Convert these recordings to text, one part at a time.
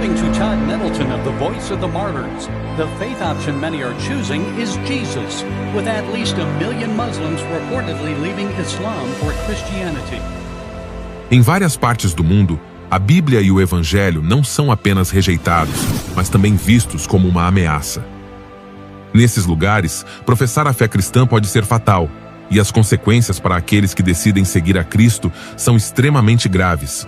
According to Todd Nettleton of The Voice of the Martyrs, the faith option many are choosing is Jesus, with at least 1 million Muslims reportedly leaving Islam for Christianity. Em várias partes do mundo, a Bíblia e o Evangelho não são apenas rejeitados, mas também vistos como uma ameaça. Nesses lugares, professar a fé cristã pode ser fatal, e as consequências para aqueles que decidem seguir a Cristo são extremamente graves.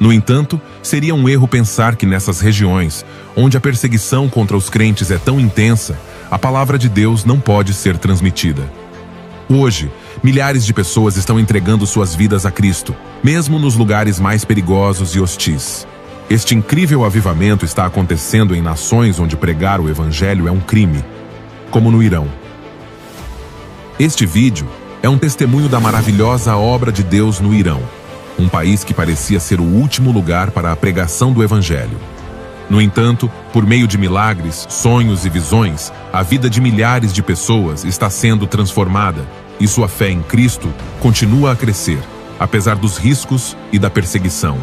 No entanto, seria um erro pensar que nessas regiões, onde a perseguição contra os crentes é tão intensa, a palavra de Deus não pode ser transmitida. Hoje, milhares de pessoas estão entregando suas vidas a Cristo, mesmo nos lugares mais perigosos e hostis. Este incrível avivamento está acontecendo em nações onde pregar o Evangelho é um crime, como no Irão. Este vídeo é um testemunho da maravilhosa obra de Deus no Irão, um país que parecia ser o último lugar para a pregação do Evangelho. No entanto, por meio de milagres, sonhos e visões, a vida de milhares de pessoas está sendo transformada e sua fé em Cristo continua a crescer, apesar dos riscos e da perseguição.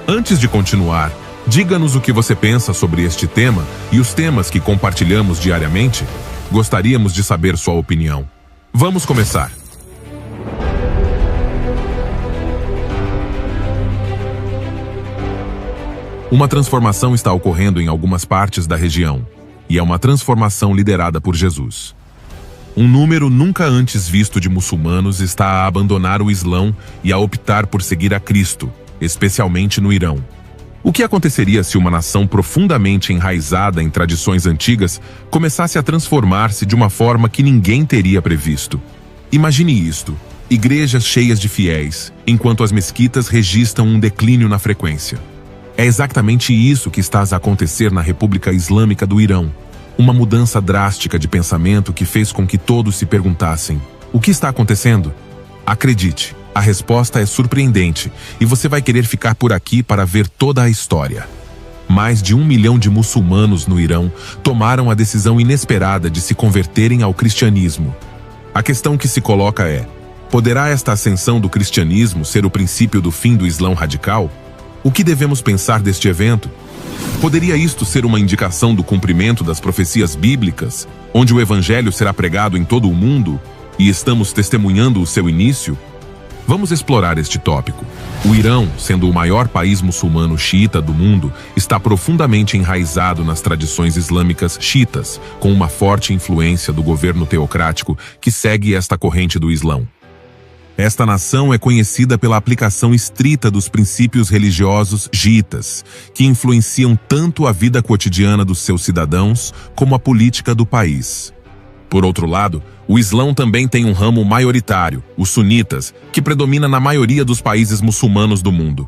Antes de continuar, diga-nos o que você pensa sobre este tema e os temas que compartilhamos diariamente. Gostaríamos de saber sua opinião. Vamos começar! Uma transformação está ocorrendo em algumas partes da região, e é uma transformação liderada por Jesus. Um número nunca antes visto de muçulmanos está a abandonar o Islão e a optar por seguir a Cristo, especialmente no Irão. O que aconteceria se uma nação profundamente enraizada em tradições antigas começasse a transformar-se de uma forma que ninguém teria previsto? Imagine isto: igrejas cheias de fiéis, enquanto as mesquitas registram um declínio na frequência. É exatamente isso que está a acontecer na República Islâmica do Irão. Uma mudança drástica de pensamento que fez com que todos se perguntassem: o que está acontecendo? Acredite, a resposta é surpreendente e você vai querer ficar por aqui para ver toda a história. Mais de 1 milhão de muçulmanos no Irão tomaram a decisão inesperada de se converterem ao cristianismo. A questão que se coloca é: poderá esta ascensão do cristianismo ser o princípio do fim do Islão radical? O que devemos pensar deste evento? Poderia isto ser uma indicação do cumprimento das profecias bíblicas, onde o Evangelho será pregado em todo o mundo e estamos testemunhando o seu início? Vamos explorar este tópico. O Irão, sendo o maior país muçulmano xiita do mundo, está profundamente enraizado nas tradições islâmicas xiitas, com uma forte influência do governo teocrático que segue esta corrente do Islão. Esta nação é conhecida pela aplicação estrita dos princípios religiosos xiitas, que influenciam tanto a vida cotidiana dos seus cidadãos como a política do país. Por outro lado, o Islão também tem um ramo maioritário, os sunitas, que predomina na maioria dos países muçulmanos do mundo.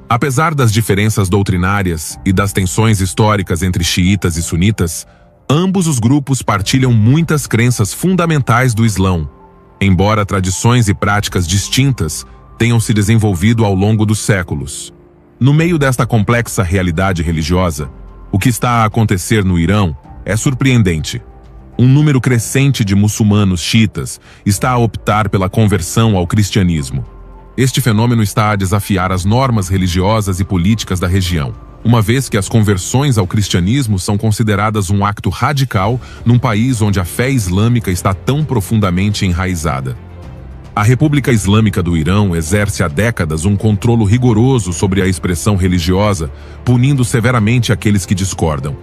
Apesar das diferenças doutrinárias e das tensões históricas entre xiitas e sunitas, ambos os grupos partilham muitas crenças fundamentais do Islão, embora tradições e práticas distintas tenham se desenvolvido ao longo dos séculos. No meio desta complexa realidade religiosa, o que está a acontecer no Irão é surpreendente. Um número crescente de muçulmanos xiitas está a optar pela conversão ao cristianismo. Este fenômeno está a desafiar as normas religiosas e políticas da região, uma vez que as conversões ao cristianismo são consideradas um acto radical num país onde a fé islâmica está tão profundamente enraizada. A República Islâmica do Irão exerce há décadas um controle rigoroso sobre a expressão religiosa, punindo severamente aqueles que discordam.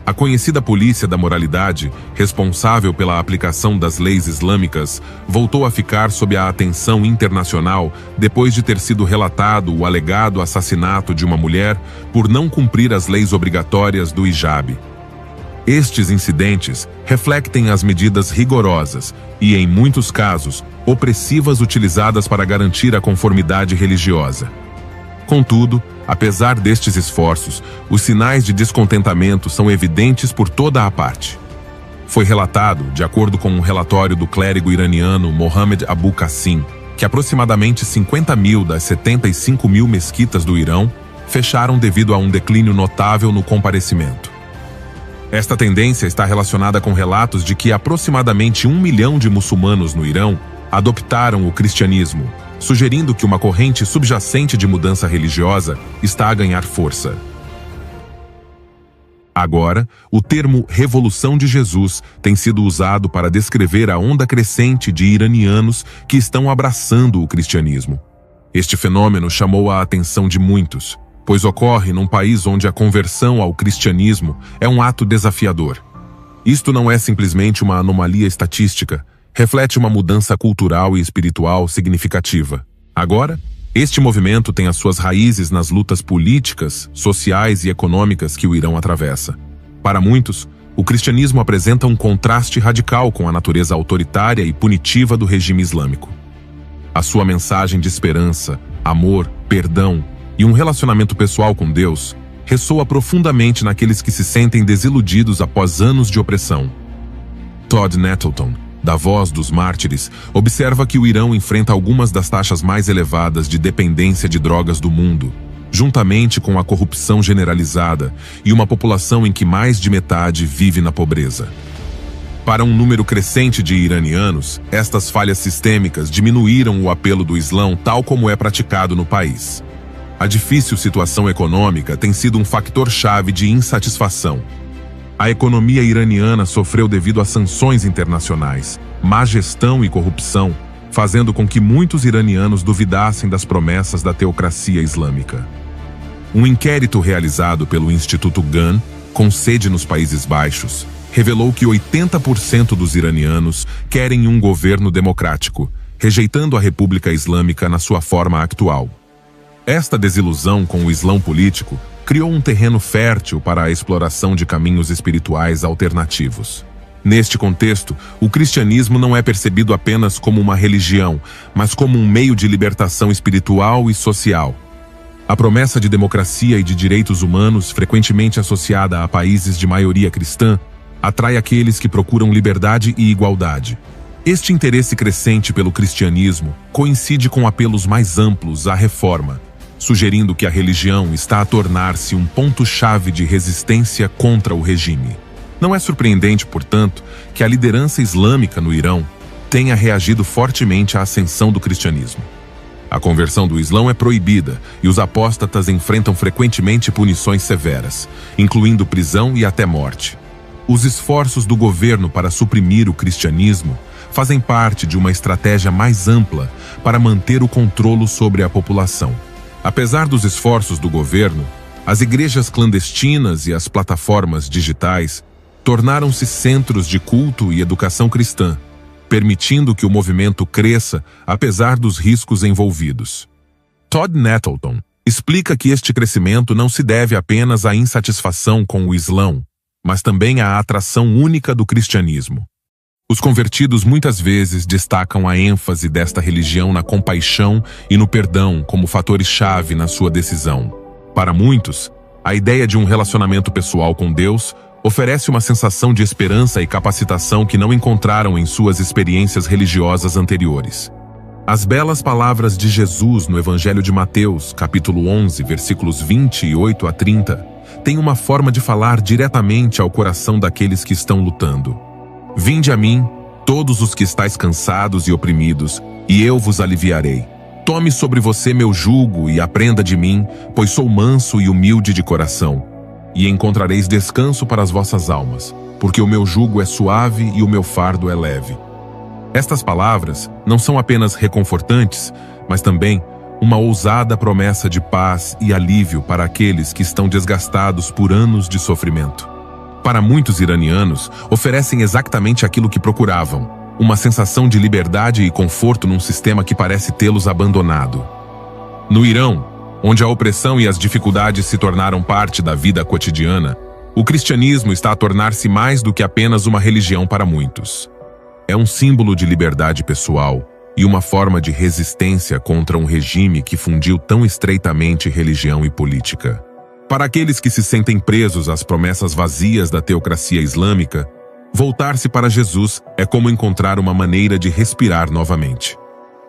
A conhecida Polícia da Moralidade, responsável pela aplicação das leis islâmicas, voltou a ficar sob a atenção internacional depois de ter sido relatado o alegado assassinato de uma mulher por não cumprir as leis obrigatórias do hijab. Estes incidentes refletem as medidas rigorosas e, em muitos casos, opressivas utilizadas para garantir a conformidade religiosa. Contudo, apesar destes esforços, os sinais de descontentamento são evidentes por toda a parte. Foi relatado, de acordo com um relatório do clérigo iraniano Mohammed Abu Qasim, que aproximadamente 50.000 das 75.000 mesquitas do Irão fecharam devido a um declínio notável no comparecimento. Esta tendência está relacionada com relatos de que aproximadamente 1 milhão de muçulmanos no Irão adoptaram o cristianismo, sugerindo que uma corrente subjacente de mudança religiosa está a ganhar força. Agora, o termo Revolução de Jesus tem sido usado para descrever a onda crescente de iranianos que estão abraçando o cristianismo. Este fenômeno chamou a atenção de muitos, pois ocorre num país onde a conversão ao cristianismo é um ato desafiador. Isto não é simplesmente uma anomalia estatística, reflete uma mudança cultural e espiritual significativa. Agora, este movimento tem as suas raízes nas lutas políticas, sociais e econômicas que o Irão atravessa. Para muitos, o cristianismo apresenta um contraste radical com a natureza autoritária e punitiva do regime islâmico. A sua mensagem de esperança, amor, perdão e um relacionamento pessoal com Deus ressoa profundamente naqueles que se sentem desiludidos após anos de opressão. Todd Nettleton, da Voz dos Mártires, observa que o Irão enfrenta algumas das taxas mais elevadas de dependência de drogas do mundo, juntamente com a corrupção generalizada e uma população em que mais de metade vive na pobreza. Para um número crescente de iranianos, estas falhas sistêmicas diminuíram o apelo do Islão tal como é praticado no país. A difícil situação econômica tem sido um fator-chave de insatisfação. A economia iraniana sofreu devido a sanções internacionais, má gestão e corrupção, fazendo com que muitos iranianos duvidassem das promessas da teocracia islâmica. Um inquérito realizado pelo Instituto GAN, com sede nos Países Baixos, revelou que 80% dos iranianos querem um governo democrático, rejeitando a República Islâmica na sua forma atual. Esta desilusão com o Islão político criou um terreno fértil para a exploração de caminhos espirituais alternativos. Neste contexto, o cristianismo não é percebido apenas como uma religião, mas como um meio de libertação espiritual e social. A promessa de democracia e de direitos humanos, frequentemente associada a países de maioria cristã, atrai aqueles que procuram liberdade e igualdade. Este interesse crescente pelo cristianismo coincide com apelos mais amplos à reforma, sugerindo que a religião está a tornar-se um ponto-chave de resistência contra o regime. Não é surpreendente, portanto, que a liderança islâmica no Irão tenha reagido fortemente à ascensão do cristianismo. A conversão do Islão é proibida e os apóstatas enfrentam frequentemente punições severas, incluindo prisão e até morte. Os esforços do governo para suprimir o cristianismo fazem parte de uma estratégia mais ampla para manter o controle sobre a população. Apesar dos esforços do governo, as igrejas clandestinas e as plataformas digitais tornaram-se centros de culto e educação cristã, permitindo que o movimento cresça apesar dos riscos envolvidos. Todd Nettleton explica que este crescimento não se deve apenas à insatisfação com o Islão, mas também à atração única do cristianismo. Os convertidos muitas vezes destacam a ênfase desta religião na compaixão e no perdão como fatores-chave na sua decisão. Para muitos, a ideia de um relacionamento pessoal com Deus oferece uma sensação de esperança e capacitação que não encontraram em suas experiências religiosas anteriores. As belas palavras de Jesus no Evangelho de Mateus, capítulo 11, versículos 28 a 30, têm uma forma de falar diretamente ao coração daqueles que estão lutando. Vinde a mim, todos os que estáis cansados e oprimidos, e eu vos aliviarei. Tome sobre você meu jugo e aprenda de mim, pois sou manso e humilde de coração, e encontrareis descanso para as vossas almas, porque o meu jugo é suave e o meu fardo é leve. Estas palavras não são apenas reconfortantes, mas também uma ousada promessa de paz e alívio para aqueles que estão desgastados por anos de sofrimento. Para muitos iranianos, oferecem exatamente aquilo que procuravam, uma sensação de liberdade e conforto num sistema que parece tê-los abandonado. No Irão, onde a opressão e as dificuldades se tornaram parte da vida cotidiana, o cristianismo está a tornar-se mais do que apenas uma religião para muitos. É um símbolo de liberdade pessoal e uma forma de resistência contra um regime que fundiu tão estreitamente religião e política. Para aqueles que se sentem presos às promessas vazias da teocracia islâmica, voltar-se para Jesus é como encontrar uma maneira de respirar novamente.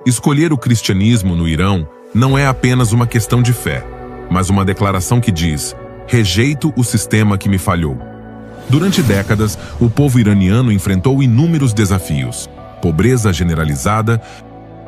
Escolher o cristianismo no Irão não é apenas uma questão de fé, mas uma declaração que diz: rejeito o sistema que me falhou. Durante décadas, o povo iraniano enfrentou inúmeros desafios: pobreza generalizada,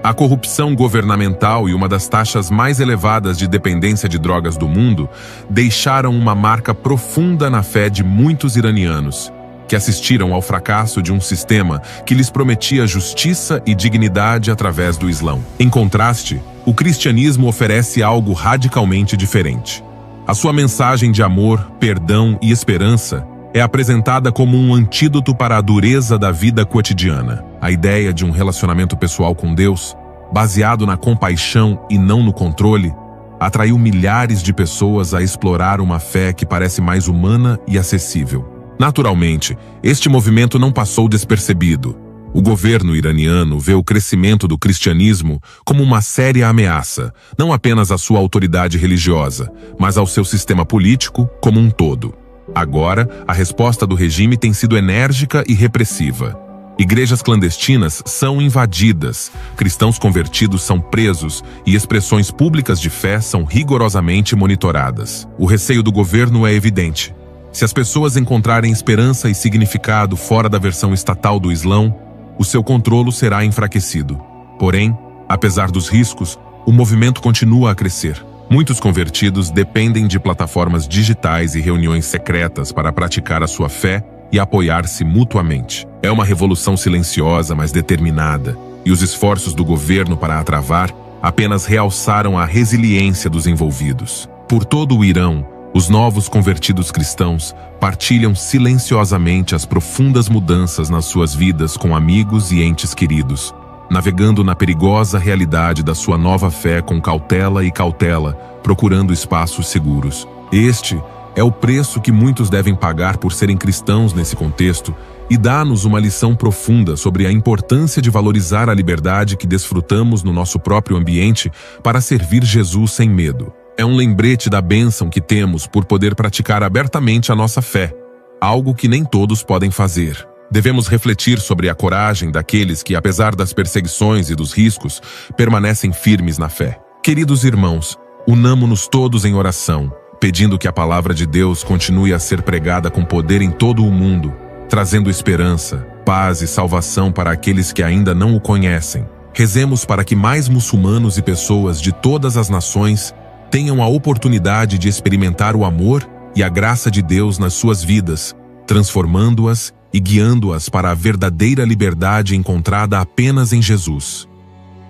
A corrupção governamental e uma das taxas mais elevadas de dependência de drogas do mundo deixaram uma marca profunda na fé de muitos iranianos, que assistiram ao fracasso de um sistema que lhes prometia justiça e dignidade através do Islão. Em contraste, o cristianismo oferece algo radicalmente diferente. A sua mensagem de amor, perdão e esperança é apresentada como um antídoto para a dureza da vida cotidiana. A ideia de um relacionamento pessoal com Deus, baseado na compaixão e não no controle, atraiu milhares de pessoas a explorar uma fé que parece mais humana e acessível. Naturalmente, este movimento não passou despercebido. O governo iraniano vê o crescimento do cristianismo como uma séria ameaça, não apenas à sua autoridade religiosa, mas ao seu sistema político como um todo. Agora, a resposta do regime tem sido enérgica e repressiva. Igrejas clandestinas são invadidas, cristãos convertidos são presos e expressões públicas de fé são rigorosamente monitoradas. O receio do governo é evidente. Se as pessoas encontrarem esperança e significado fora da versão estatal do Islão, o seu controle será enfraquecido. Porém, apesar dos riscos, o movimento continua a crescer. Muitos convertidos dependem de plataformas digitais e reuniões secretas para praticar a sua fé e apoiar-se mutuamente. É uma revolução silenciosa, mas determinada, e os esforços do governo para a travar apenas realçaram a resiliência dos envolvidos. Por todo o Irão, os novos convertidos cristãos partilham silenciosamente as profundas mudanças nas suas vidas com amigos e entes queridos, navegando na perigosa realidade da sua nova fé com cautela e cautela, procurando espaços seguros. Este é o preço que muitos devem pagar por serem cristãos nesse contexto e dá-nos uma lição profunda sobre a importância de valorizar a liberdade que desfrutamos no nosso próprio ambiente para servir Jesus sem medo. É um lembrete da bênção que temos por poder praticar abertamente a nossa fé, algo que nem todos podem fazer. Devemos refletir sobre a coragem daqueles que, apesar das perseguições e dos riscos, permanecem firmes na fé. Queridos irmãos, unamo-nos todos em oração, pedindo que a palavra de Deus continue a ser pregada com poder em todo o mundo, trazendo esperança, paz e salvação para aqueles que ainda não o conhecem. Rezemos para que mais muçulmanos e pessoas de todas as nações tenham a oportunidade de experimentar o amor e a graça de Deus nas suas vidas, transformando-as e guiando-as para a verdadeira liberdade encontrada apenas em Jesus.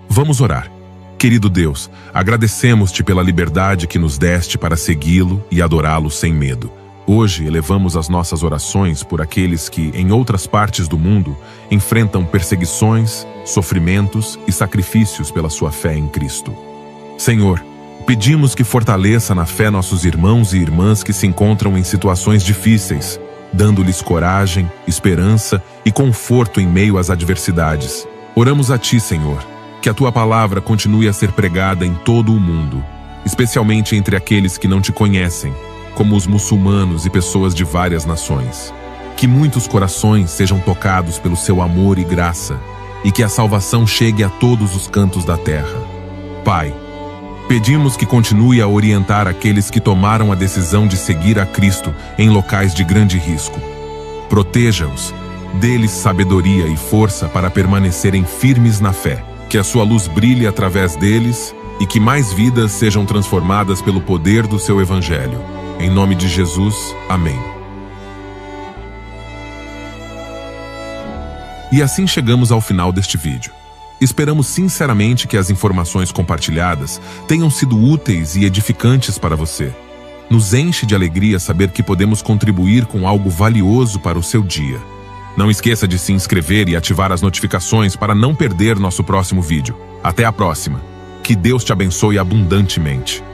Vamos orar. Querido Deus, agradecemos-te pela liberdade que nos deste para segui-lo e adorá-lo sem medo. Hoje elevamos as nossas orações por aqueles que, em outras partes do mundo, enfrentam perseguições, sofrimentos e sacrifícios pela sua fé em Cristo. Senhor, pedimos que fortaleça na fé nossos irmãos e irmãs que se encontram em situações difíceis, dando-lhes coragem, esperança e conforto em meio às adversidades. Oramos a Ti, Senhor, que a Tua palavra continue a ser pregada em todo o mundo, especialmente entre aqueles que não Te conhecem, como os muçulmanos e pessoas de várias nações. Que muitos corações sejam tocados pelo Seu amor e graça, e que a salvação chegue a todos os cantos da terra. Pai, pedimos que continue a orientar aqueles que tomaram a decisão de seguir a Cristo em locais de grande risco. Proteja-os, dê-lhes sabedoria e força para permanecerem firmes na fé. Que a sua luz brilhe através deles e que mais vidas sejam transformadas pelo poder do seu Evangelho. Em nome de Jesus, amém. E assim chegamos ao final deste vídeo. Esperamos sinceramente que as informações compartilhadas tenham sido úteis e edificantes para você. Nos enche de alegria saber que podemos contribuir com algo valioso para o seu dia. Não esqueça de se inscrever e ativar as notificações para não perder nosso próximo vídeo. Até a próxima. Que Deus te abençoe abundantemente.